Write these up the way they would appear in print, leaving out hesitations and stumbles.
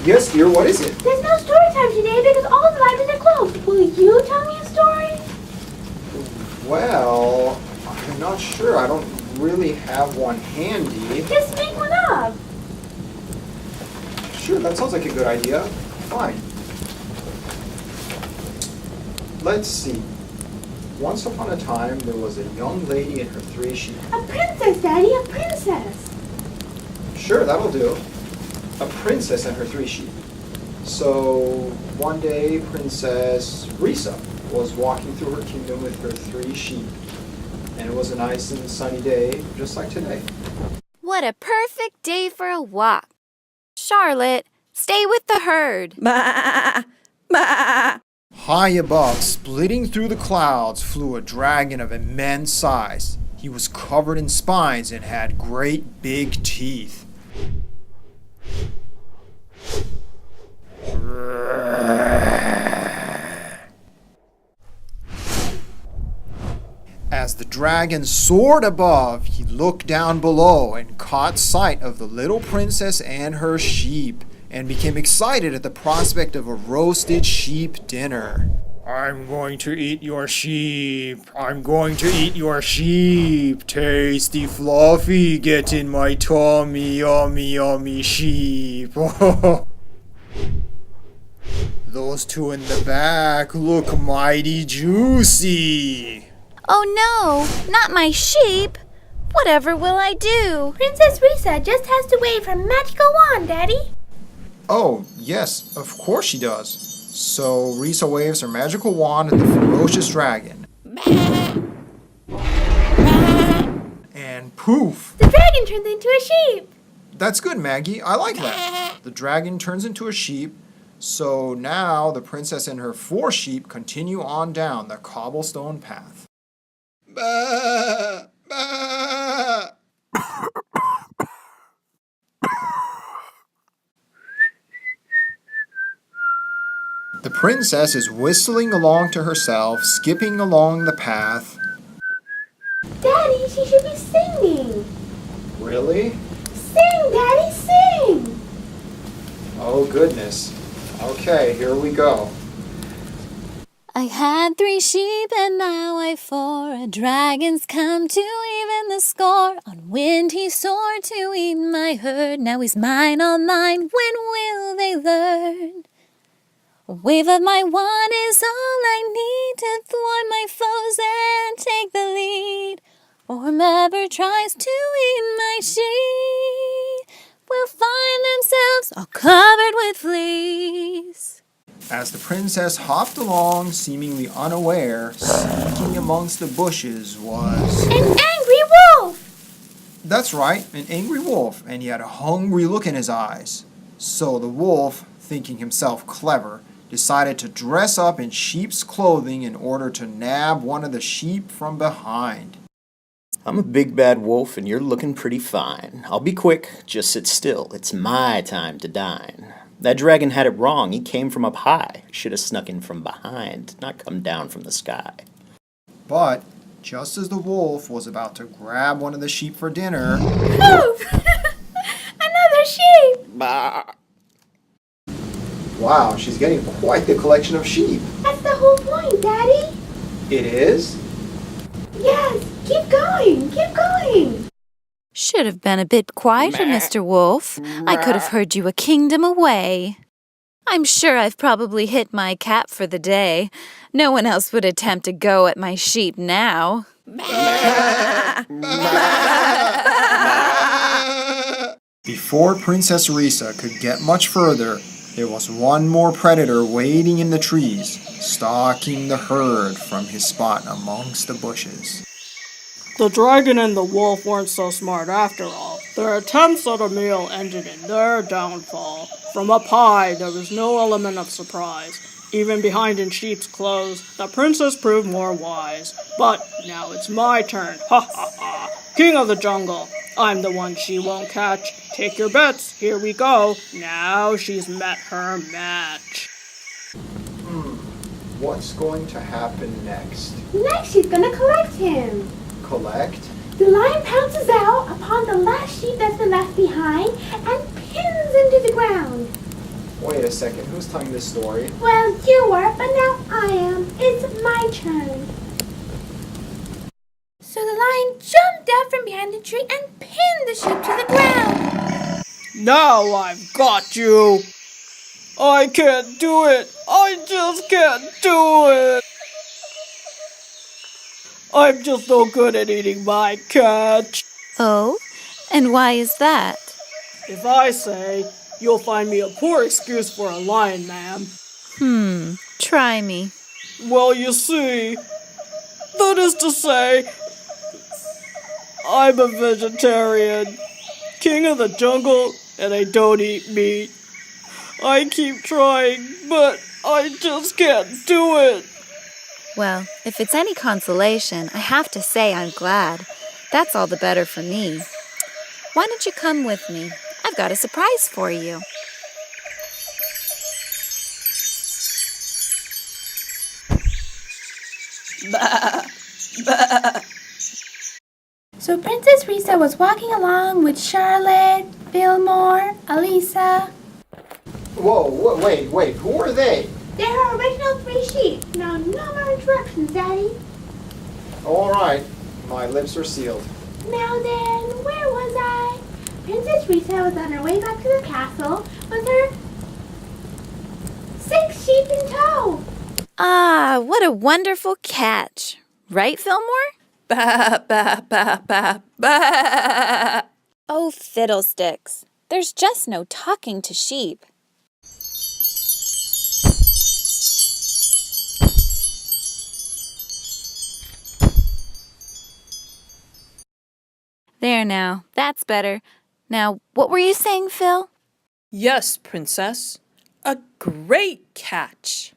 Yes, dear, what is it? There's no story time today because all the libraries are closed. Will you tell me a story? Well, I'm not sure. I don't really have one handy. Just make one up. Sure, that sounds like a good idea. Fine. Let's see. Once upon a time, there was a young lady and her 3 sheep. A princess, Daddy, a princess. Sure, that'll do. A princess and her 3 sheep. So, one day, Princess Risa was walking through her kingdom with her 3 sheep. And it was a nice and sunny day, just like today. What a perfect day for a walk. Charlotte, stay with the herd. Bah! Bah! High above, splitting through the clouds, flew a dragon of immense size. He was covered in spines and had great big teeth. As the dragon soared above, he looked down below and caught sight of the little princess and her sheep, and became excited at the prospect of a roasted sheep dinner. I'm going to eat your sheep. I'm going to eat your sheep. Tasty, fluffy, get in my tummy, yummy, yummy sheep. Those 2 in the back look mighty juicy. Oh no, not my sheep. Whatever will I do? Princess Risa just has to wave her magical wand, Daddy. Oh, yes, of course she does. So Risa waves her magical wand at the ferocious dragon. And poof! The dragon turns into a sheep. That's good, Maggie. I like that. The dragon turns into a sheep. So now the princess and her 4 sheep continue on down the cobblestone path. Bah, bah. The princess is whistling along to herself, skipping along the path. Daddy, she should be singing. Really? Sing, Daddy, sing. Oh, goodness. Okay, here we go. I had 3 sheep and now I've 4. A dragon's come to even the score. On wind he soared to eat my herd. Now he's mine, all mine. When will they learn? A wave of my wand is all I need to thwart my foes and take the lead. Or whomever tries to eat my sheep will find themselves all covered with fleas. As the princess hopped along, seemingly unaware, sneaking amongst the bushes was... An angry wolf! That's right, an angry wolf, and he had a hungry look in his eyes. So the wolf, thinking himself clever, decided to dress up in sheep's clothing in order to nab one of the sheep from behind. I'm a big bad wolf and you're looking pretty fine. I'll be quick, just sit still. It's my time to dine. That dragon had it wrong. He came from up high. Should have snuck in from behind, not come down from the sky. But just as the wolf was about to grab one of the sheep for dinner... Poof! Another sheep! Bah! Wow, she's getting quite the collection of sheep. That's the whole point, Daddy. It is? Yes, keep going, keep going. Should have been a bit quieter, Mr. Wolf. I could have heard you a kingdom away. I'm sure I've probably hit my cap for the day. No one else would attempt to go at my sheep now. Before Princess Risa could get much further, there was one more predator waiting in the trees, stalking the herd from his spot amongst the bushes. The dragon and the wolf weren't so smart after all. Their attempts at a meal ended in their downfall. From up high, there was no element of surprise. Even behind in sheep's clothes, the princess proved more wise. But now it's my turn. Ha ha ha. King of the jungle. I'm the one she won't catch. Take your bets. Here we go. Now she's met her match. What's going to happen next? Next, she's gonna collect him. Collect? The lion pounces out upon the last sheep that's been left behind and pins him to the ground. Wait a second, who's telling this story? Well, you were, but now I am. It's my turn. So the lion jumped out from behind the tree and pinned the sheep to the ground. Now I've got you. I can't do it. I just can't do it. I'm just no good at eating my catch. Oh? And why is that? If I say, you'll find me a poor excuse for a lion, ma'am. Try me. Well, you see, that is to say, I'm a vegetarian, king of the jungle, and I don't eat meat. I keep trying, but I just can't do it. Well, if it's any consolation, I have to say I'm glad. That's all the better for me. Why don't you come with me? I've got a surprise for you. So Princess Risa was walking along with Charlotte, Fillmore, Alisa. Whoa, wait, who are they? They're her original 3 sheep. Now, no more interruptions, Daddy. Alright, my lips are sealed. Now then, where was I? Princess Risa was on her way back to the castle with her 6 sheep in tow. Ah, what a wonderful catch. Right, Fillmore? Ba, ba, ba, ba, ba. Oh, fiddlesticks. There's just no talking to sheep. There now, that's better. Now, what were you saying, Phil? Yes, Princess. A great catch.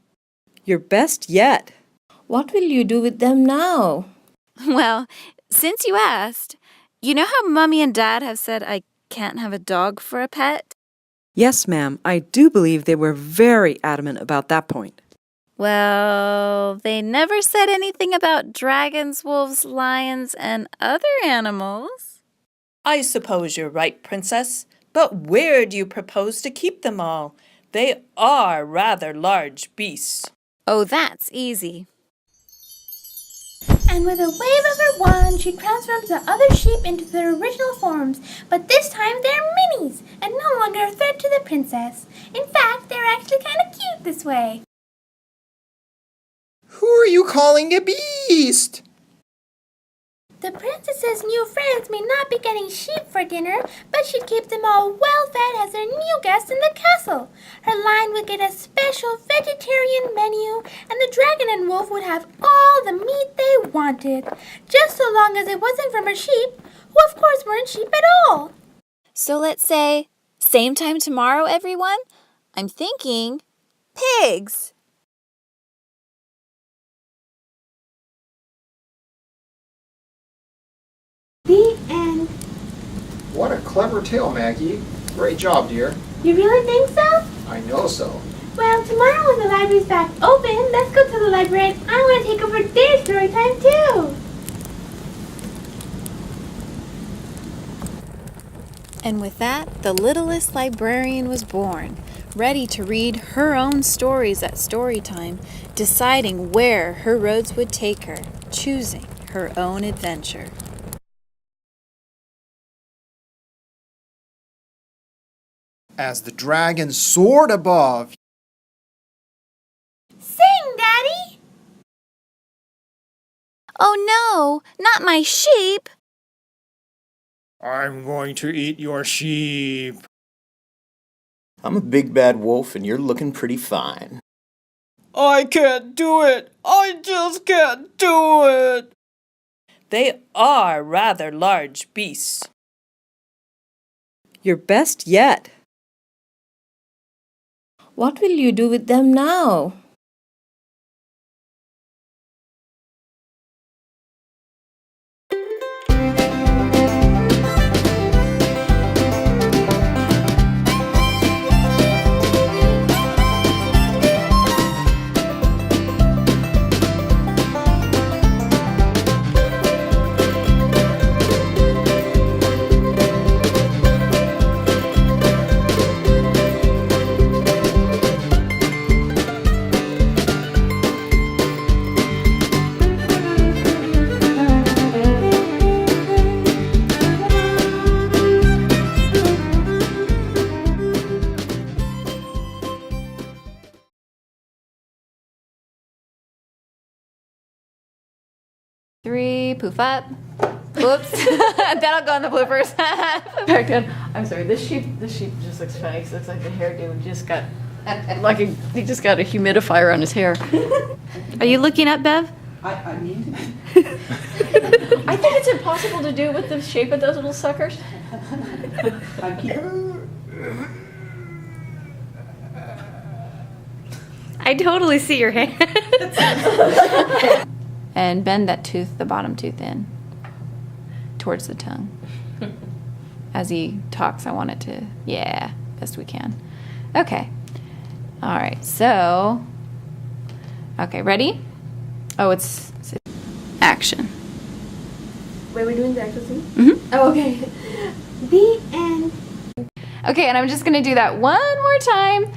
Your best yet. What will you do with them now? Well, since you asked, you know how Mummy and Dad have said I can't have a dog for a pet? Yes, ma'am. I do believe they were very adamant about that point. Well, they never said anything about dragons, wolves, lions, and other animals. I suppose you're right, Princess. But where do you propose to keep them all? They are rather large beasts. Oh, that's easy. And with a wave of her wand, she transforms the other sheep into their original forms. But this time they're minis and no longer a threat to the princess. In fact, they're actually kind of cute this way. Who are you calling a beast? The princess's new friends may not be getting sheep for dinner, but she'd keep them all well fed as their new guests in the castle. Her line would get a special vegetarian menu, and the dragon and wolf would have all the meat they wanted, just so long as it wasn't from her sheep, who of course weren't sheep at all. So let's say, same time tomorrow, everyone? I'm thinking pigs. The end. What a clever tale, Maggie. Great job, dear. You really think so? I know so. Well, tomorrow when the library's back open, let's go to the library. I want to take over their story time too. And with that, the Littlest Librarian was born, ready to read her own stories at story time, deciding where her roads would take her, choosing her own adventure. As the dragon soared above, Sing, Daddy! Oh no, not my sheep! I'm going to eat your sheep. I'm a big bad wolf and you're looking pretty fine. I can't do it. I just can't do it. They are rather large beasts. Your best yet. What will you do with them now? 3, poof up. Whoops. That'll go in the bloopers. Back then, I'm sorry, this sheep just looks funny, 'cause it looks like the hairdo just got, he just got a humidifier on his hair. Are you looking up, Bev? I mean. I think it's impossible to do with the shape of those little suckers. I totally see your hand. And bend that tooth, the bottom tooth in towards the tongue. As he talks, I want it to, yeah, best we can. Okay. All right, so, okay, ready? Oh, it's action. Wait, we're doing the actual scene? Mm-hmm. Oh, okay. The end. Okay, and I'm just gonna do that one more time.